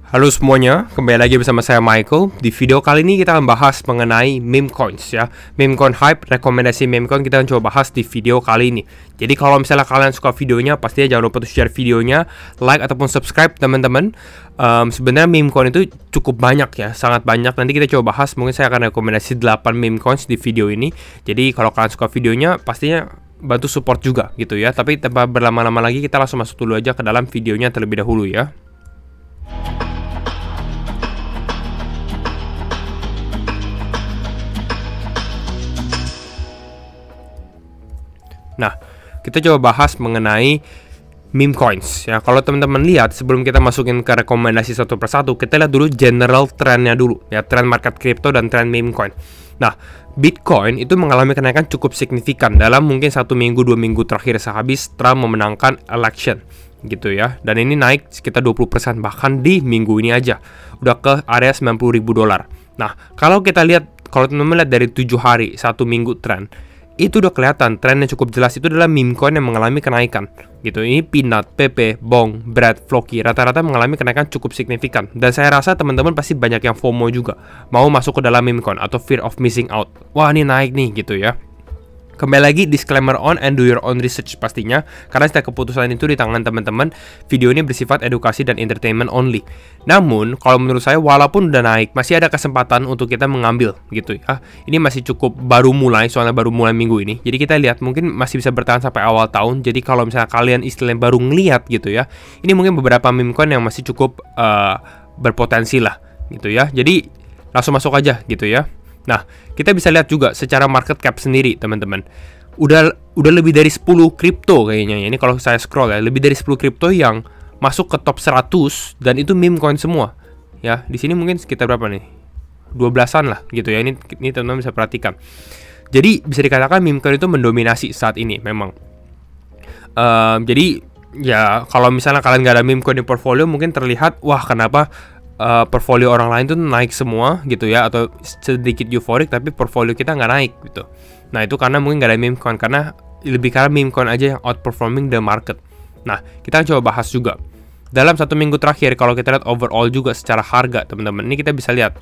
Halo semuanya, kembali lagi bersama saya Michael. Di video kali ini kita akan bahas mengenai meme coins ya. Meme coin hype, rekomendasi meme coin kita akan coba bahas di video kali ini. Jadi kalau misalnya kalian suka videonya, pastinya jangan lupa untuk share videonya, like ataupun subscribe teman-teman. Sebenarnya meme coin itu cukup banyak ya, sangat banyak. Nanti kita coba bahas, mungkin saya akan rekomendasi 8 meme coins di video ini. Jadi kalau kalian suka videonya, pastinya bantu support juga gitu ya. Tapi tanpa berlama-lama lagi, kita langsung masuk dulu aja ke dalam videonya terlebih dahulu ya. Nah, kita coba bahas mengenai meme coins ya. Kalau teman-teman lihat, sebelum kita masukin ke rekomendasi satu persatu, kita lihat dulu general trendnya dulu ya, tren market crypto dan tren meme coin. Nah, Bitcoin itu mengalami kenaikan cukup signifikan dalam mungkin 1 minggu 2 minggu terakhir sehabis Trump memenangkan election gitu ya. Dan ini naik sekitar 20% bahkan di minggu ini aja udah ke area 90.000 dolar. Nah, kalau kita lihat, kalau teman-teman lihat dari 7 hari 1 minggu tren, itu udah kelihatan trennya cukup jelas. Itu adalah meme coin yang mengalami kenaikan gitu. Ini Peanut, Pepe, Bong, Brad, Floki rata-rata mengalami kenaikan cukup signifikan. Dan saya rasa teman-teman pasti banyak yang FOMO juga, mau masuk ke dalam meme coin atau fear of missing out. Wah, ini naik nih gitu ya. Kembali lagi, disclaimer on and do your own research pastinya, karena setiap keputusan itu di tangan teman-teman. Video ini bersifat edukasi dan entertainment only. Namun, kalau menurut saya, walaupun udah naik, masih ada kesempatan untuk kita mengambil gitu ya. Ini masih cukup baru mulai, soalnya baru mulai minggu ini. Jadi kita lihat, mungkin masih bisa bertahan sampai awal tahun. Jadi kalau misalnya kalian istilahnya baru ngeliat gitu ya, ini mungkin beberapa meme coin yang masih cukup berpotensi lah gitu ya. Jadi langsung masuk aja gitu ya. Nah, kita bisa lihat juga secara market cap sendiri, teman-teman. Udah lebih dari 10 kripto kayaknya ya. Ini kalau saya scroll ya, lebih dari 10 kripto yang masuk ke top 100 dan itu meme coin semua. Ya, di sini mungkin sekitar berapa nih? 12-an lah gitu ya. Ini teman-teman bisa perhatikan. Jadi bisa dikatakan meme coin itu mendominasi saat ini memang. Jadi ya kalau misalnya kalian nggak ada meme coin di portfolio, mungkin terlihat wah kenapa portfolio orang lain tuh naik semua gitu ya, atau sedikit euforik tapi portfolio kita nggak naik gitu. Nah, itu karena mungkin nggak ada meme coin, karena meme coin aja yang outperforming the market. Nah, kita coba bahas juga dalam 1 minggu terakhir. Kalau kita lihat overall juga secara harga, teman-teman, ini kita bisa lihat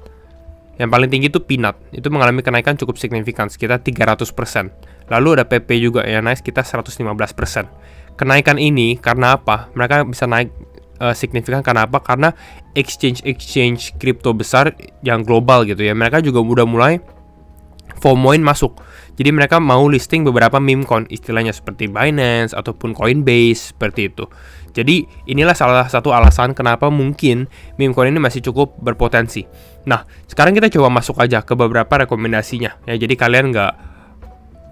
yang paling tinggi itu Peanut, itu mengalami kenaikan cukup signifikan sekitar 300%. Lalu ada PP juga yang naik sekitar 115%. Kenaikan ini karena apa? Mereka bisa naik signifikan karena apa? Karena exchange kripto besar yang global gitu ya, mereka juga udah mulai FOMOin masuk. Jadi mereka mau listing beberapa meme coin, istilahnya seperti Binance ataupun Coinbase seperti itu. Jadi inilah salah satu alasan kenapa mungkin meme coin ini masih cukup berpotensi. Nah, sekarang kita coba masuk aja ke beberapa rekomendasinya ya. Jadi kalian nggak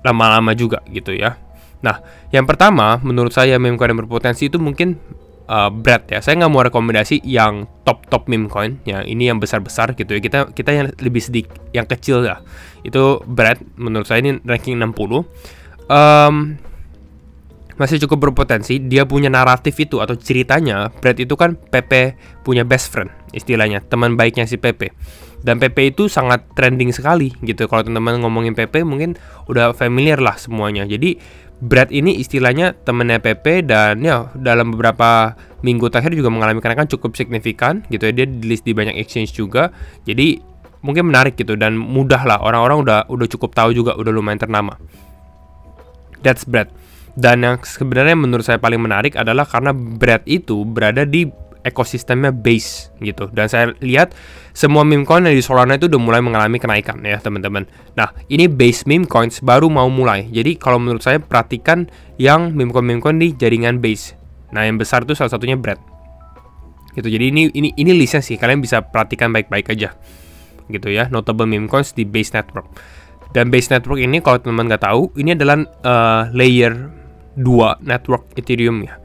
lama-lama juga gitu ya. Nah, yang pertama menurut saya meme coin yang berpotensi itu mungkin Brad ya. Saya nggak mau rekomendasi yang top meme coin ya, ini yang besar-besar gitu ya. Kita yang lebih sedikit, yang kecil ya. Itu Brad, menurut saya ini ranking 60. Masih cukup berpotensi. Dia punya naratif itu atau ceritanya. Brad itu kan Pepe punya best friend, istilahnya teman baiknya si Pepe. Dan Pepe itu sangat trending sekali gitu. Kalau teman-teman ngomongin Pepe mungkin udah familiar lah semuanya. Jadi Brad ini istilahnya temennya Pepe, dan ya dalam beberapa minggu terakhir juga mengalami kenaikan cukup signifikan gitu ya. Dia di list di banyak exchange juga. Jadi mungkin menarik gitu dan mudah lah, orang-orang udah cukup tahu juga, udah lumayan ternama. That's Brad. Dan yang sebenarnya menurut saya paling menarik adalah karena Brad itu berada di ekosistemnya Base gitu. Dan saya lihat semua meme coin yang di Solana itu udah mulai mengalami kenaikan ya, teman-teman. Nah, ini Base meme coins baru mau mulai. Jadi kalau menurut saya perhatikan yang meme coin di jaringan Base. Nah, yang besar itu salah satunya Brad. Gitu. Jadi ini listnya sih, kalian bisa perhatikan baik-baik aja. Gitu ya, notable meme coins di Base Network. Dan Base Network ini kalau teman-teman nggak tahu, ini adalah layer 2 network Ethereum ya.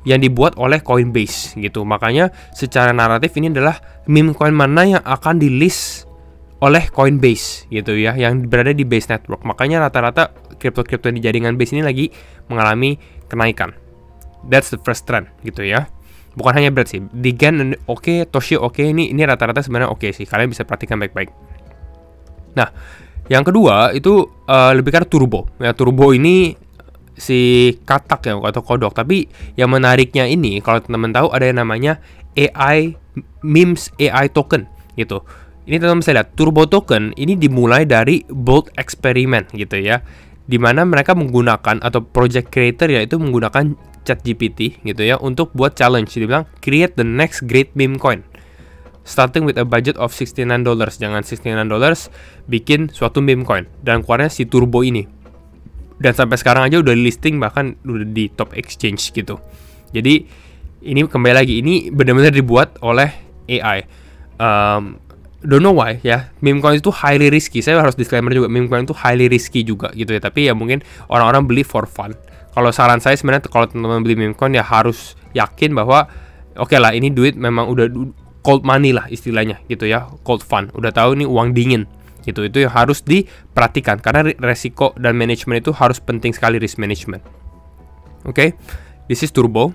Yang dibuat oleh Coinbase gitu. Makanya secara naratif ini adalah meme coin mana yang akan di list oleh Coinbase gitu ya, yang berada di Base Network. Makanya rata-rata kripto-kripto di jaringan Base ini lagi mengalami kenaikan. That's the first trend gitu ya. Bukan hanya Brad sih, Digen oke, Toshi oke, ini rata-rata sebenarnya oke sih. Kalian bisa perhatikan baik-baik. Nah, yang kedua itu lebih karena Turbo. Ya, Turbo ini si katak ya atau kodok. Tapi yang menariknya ini, kalau teman-teman tahu, ada yang namanya AI memes AI token gitu. Ini teman-teman bisa lihat Turbo token ini dimulai dari bold experiment gitu ya, dimana mereka menggunakan atau project creator yaitu menggunakan ChatGPT gitu ya untuk buat challenge. Dia bilang create the next great meme coin starting with a budget of $69. Jangan $69, bikin suatu meme coin, dan keluarnya si Turbo ini. Dan sampai sekarang aja udah listing, bahkan udah di top exchange gitu. Jadi ini kembali lagi, ini benar-benar dibuat oleh AI. Don't know why ya, meme coin itu highly risky. Saya harus disclaimer juga, meme coin itu highly risky juga gitu ya. Tapi ya mungkin orang-orang beli for fun. Kalau saran saya sebenarnya kalau teman-teman beli meme coin ya harus yakin bahwa oke lah, ini duit memang udah cold money lah istilahnya gitu ya, cold fund. Udah tahu nih uang dingin gitu. Itu yang harus diperhatikan karena resiko dan manajemen itu harus penting sekali, risk management. Oke, this is Turbo.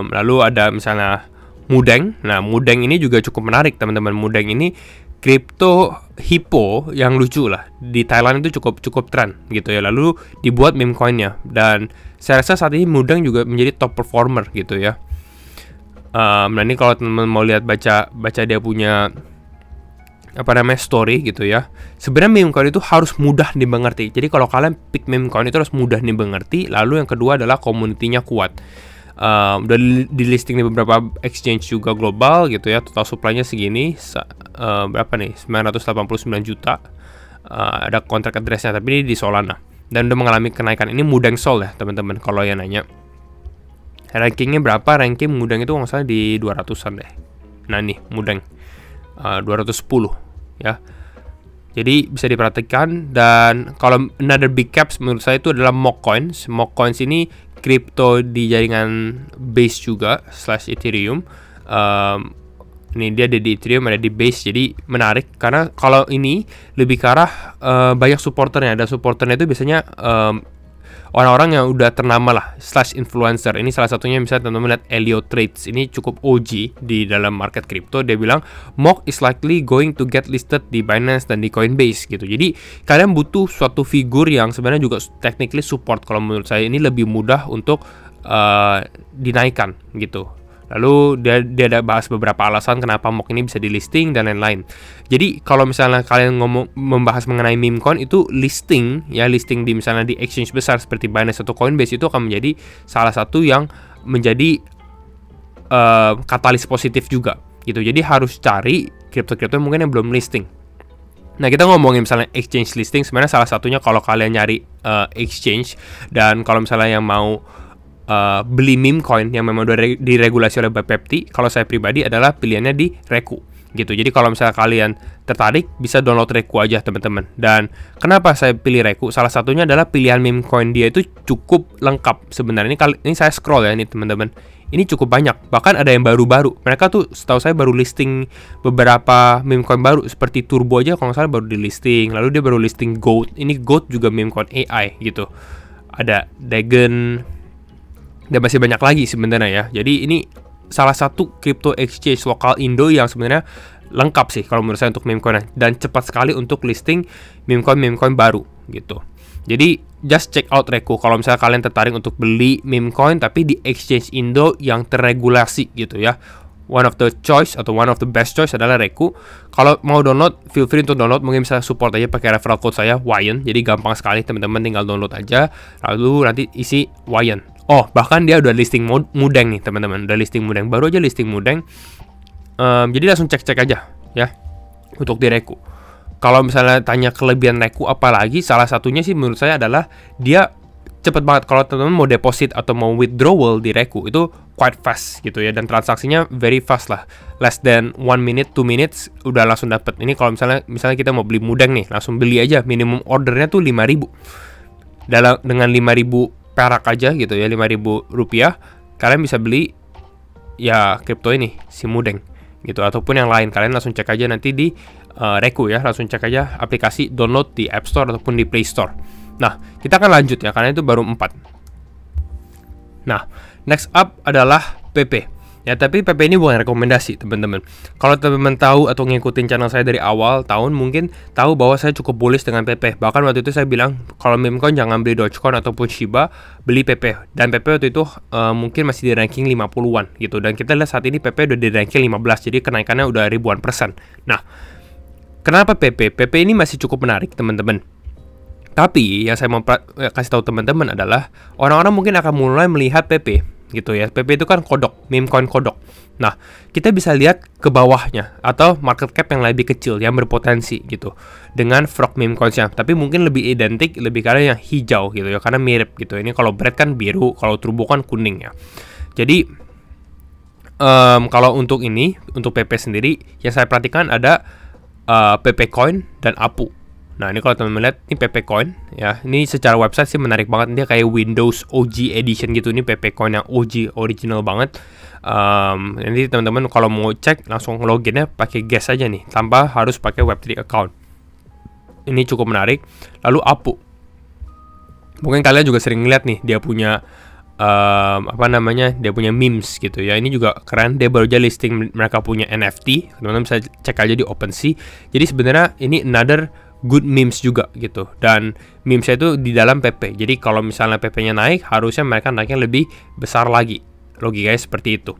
Lalu ada misalnya Mudeng. Nah, Mudeng ini juga cukup menarik teman-teman. Mudeng ini crypto hippo yang lucu lah. Di Thailand itu cukup tren gitu ya. Lalu dibuat meme coinnya, dan saya rasa saat ini Mudeng juga menjadi top performer gitu ya. Nah ini kalau teman-teman mau lihat baca dia punya story gitu ya. Sebenarnya meme coin itu harus mudah dimengerti. Jadi kalau kalian pick meme coin itu harus mudah dimengerti. Lalu yang kedua adalah community-nya kuat. Udah di listing di beberapa exchange juga global gitu ya. Total supply-nya segini, berapa nih? 989 juta. Ada kontrak address-nya, tapi ini di Solana. Dan udah mengalami kenaikan. Ini Mudeng Sol ya teman-teman, kalau yang nanya. Rankingnya berapa? Ranking Mudeng itu nggak salah di 200-an deh. Nah nih Mudeng 210 ya. Jadi bisa diperhatikan. Dan kalau another big caps menurut saya itu adalah Mock Coins. Mock Coins ini kripto di jaringan Base juga / Ethereum. Ini dia ada di Ethereum, ada di Base. Jadi menarik karena kalau ini lebih ke arah banyak supporternya. Ada supporternya itu biasanya orang-orang yang udah ternama lah / influencer. Ini salah satunya misalnya teman-teman lihat Elliot Trades. Ini cukup OG di dalam market crypto. Dia bilang Mock is likely going to get listed di Binance dan di Coinbase gitu. Jadi kalian butuh suatu figur yang sebenarnya juga technically support. Kalau menurut saya ini lebih mudah untuk dinaikkan gitu. Lalu dia ada bahas beberapa alasan kenapa Mock ini bisa di listing dan lain-lain. Jadi kalau misalnya kalian membahas mengenai meme coin itu listing di misalnya di exchange besar seperti Binance atau Coinbase itu akan menjadi salah satu yang menjadi katalis positif juga gitu. Jadi harus cari kripto-kripto mungkin yang belum listing. Nah kita ngomongin misalnya exchange listing, sebenarnya salah satunya kalau kalian nyari exchange, dan kalau misalnya yang mau beli meme coin yang memang udah diregulasi oleh Bapepti, kalau saya pribadi adalah pilihannya di Reku gitu. Jadi kalau misalnya kalian tertarik bisa download Reku aja teman-teman. Dan kenapa saya pilih Reku? Salah satunya adalah pilihan meme coin dia itu cukup lengkap sebenarnya. Ini saya scroll ya ini teman-teman. Ini cukup banyak. Bahkan ada yang baru-baru. Mereka tuh setahu saya baru listing beberapa meme coin baru seperti Turbo aja kalau nggak salah baru di listing. Lalu dia baru listing Goat. Ini Goat juga meme coin AI gitu. Ada Dagon. Dan masih banyak lagi sebenarnya ya. Jadi ini salah satu crypto exchange lokal Indo yang sebenarnya lengkap sih kalau menurut saya untuk meme coin, dan cepat sekali untuk listing meme coin baru gitu. Jadi just check out Reku kalau misalnya kalian tertarik untuk beli meme coin tapi di exchange Indo yang terregulasi gitu ya. One of the choice atau one of the best choice adalah Reku. Kalau mau download, feel free untuk download. Mungkin bisa support aja pakai referral code saya Wayan. Jadi gampang sekali teman-teman, tinggal download aja. Lalu nanti isi Wayan. Oh, bahkan dia udah listing Mudeng nih teman-teman. Udah listing Mudeng, baru aja listing Mudeng. Jadi langsung cek-cek aja ya untuk di Reku. Kalau misalnya tanya kelebihan Reku apalagi, salah satunya sih menurut saya adalah dia cepet banget. Kalau teman-teman mau deposit atau mau withdrawal di Reku itu quite fast gitu ya, dan transaksinya very fast lah, less than 1 minute 2 minutes udah langsung dapet. Ini kalau misalnya kita mau beli Mudeng nih, langsung beli aja. Minimum ordernya tuh 5.000. Dengan 5.000 perak aja gitu ya, 5.000 rupiah kalian bisa beli ya kripto ini si Mudeng gitu, ataupun yang lain. Kalian langsung cek aja nanti di Reku ya, langsung cek aja aplikasi, download di App Store ataupun di Play Store. Nah kita akan lanjut ya, karena itu baru 4. Nah next up adalah PP. Ya, tapi PP ini bukan rekomendasi, teman-teman. Kalau teman-teman tahu atau ngikutin channel saya dari awal tahun, mungkin tahu bahwa saya cukup bullish dengan PP. Bahkan waktu itu saya bilang, kalau meme coin jangan beli Dogecoin ataupun Shiba, beli PP. Dan PP waktu itu mungkin masih di ranking 50-an gitu. Dan kita lihat saat ini PP udah di ranking 15, jadi kenaikannya udah ribuan persen. Nah, kenapa PP? PP ini masih cukup menarik, teman-teman. Tapi yang saya mau kasih tahu teman-teman adalah orang-orang mungkin akan mulai melihat PP gitu ya. PP itu kan kodok, meme coin kodok. Nah, kita bisa lihat ke bawahnya atau market cap yang lebih kecil yang berpotensi gitu dengan frog meme coinsnya. Tapi mungkin lebih identik, lebih karena yang hijau gitu ya, karena mirip gitu. Ini kalau bread kan biru, kalau turbo kan kuning ya. Jadi kalau untuk ini, untuk PP sendiri yang saya perhatikan ada PP Coin dan APU. Nah, ini kalau teman-teman lihat, ini PP Coin ya. Ini secara website sih menarik banget. Dia kayak Windows OG Edition gitu. Ini PP Coin yang OG, original banget. Nanti teman-teman kalau mau cek langsung loginnya pakai guess aja nih, tanpa harus pakai Web3 account. Ini cukup menarik. Lalu APU. Mungkin kalian juga sering lihat nih, dia punya dia punya memes gitu ya. Ini juga keren. Dia baru aja listing mereka punya NFT. Teman-teman bisa cek aja di OpenSea. Jadi sebenarnya ini another good memes juga gitu. Dan memesnya itu di dalam PP. Jadi kalau misalnya PP-nya naik, harusnya mereka naiknya lebih besar lagi. Logikanya seperti itu.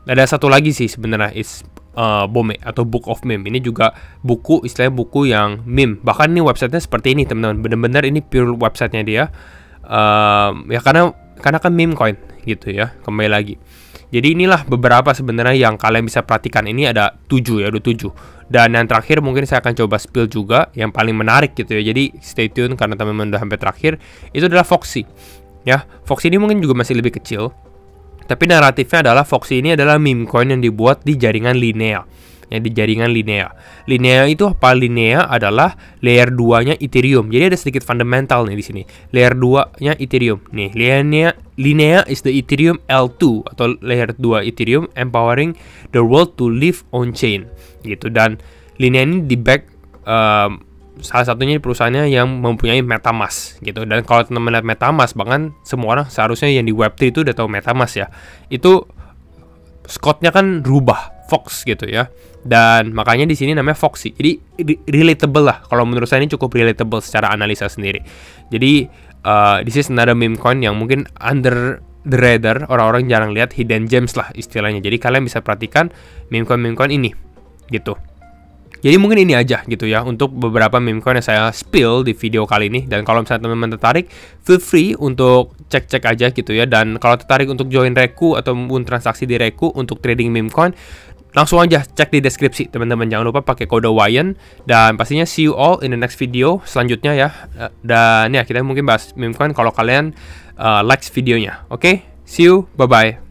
Ada satu lagi sih sebenarnya, is BOME atau Book of Meme. Ini juga buku, istilahnya buku yang meme. Bahkan ini websitenya seperti ini, teman-teman. Bener-bener ini pure websitenya dia. Ya karena kan meme coin gitu ya. Kembali lagi. Jadi inilah beberapa sebenarnya yang kalian bisa perhatikan. Ini ada 7 ya, ada 7. Dan yang terakhir mungkin saya akan coba spill juga, yang paling menarik gitu ya. Jadi stay tune karena teman-teman udah sampai terakhir. Itu adalah Foxy. Ya, Foxy ini mungkin juga masih lebih kecil. Tapi naratifnya adalah Foxy ini adalah meme coin yang dibuat di jaringan Linea. Yang di jaringan Linea. Linea itu apa? Linea adalah layer 2-nya Ethereum. Jadi ada sedikit fundamental nih di sini. Layer 2-nya Ethereum. Nih, Linea is the Ethereum L2 atau layer 2 Ethereum empowering the world to live on chain. Gitu. Dan Linea ini di-back salah satunya perusahaannya yang mempunyai MetaMask gitu. Dan kalau teman-teman lihat MetaMask, bahkan semua orang seharusnya yang di Web3 itu udah tahu MetaMask ya. Itu Scott-nya kan rubah Fox gitu ya. Dan makanya di sini namanya Foxy. Jadi relatable lah. Kalau menurut saya ini cukup relatable secara analisa sendiri. Jadi this is another meme coin yang mungkin under the radar, orang-orang jarang lihat, hidden gems lah istilahnya. Jadi kalian bisa perhatikan meme coin ini gitu. Jadi mungkin ini aja gitu ya untuk beberapa meme coin yang saya spill di video kali ini. Dan kalau misalnya teman-teman tertarik, feel free untuk cek-cek aja gitu ya. Dan kalau tertarik untuk join Reku ataupun transaksi di Reku untuk trading meme coin, langsung aja cek di deskripsi teman-teman. Jangan lupa pakai kode WAYEN. Dan pastinya see you all in the next video selanjutnya ya. Dan ya kita mungkin bahas meme coin kalau kalian like videonya. Oke, see you, bye-bye.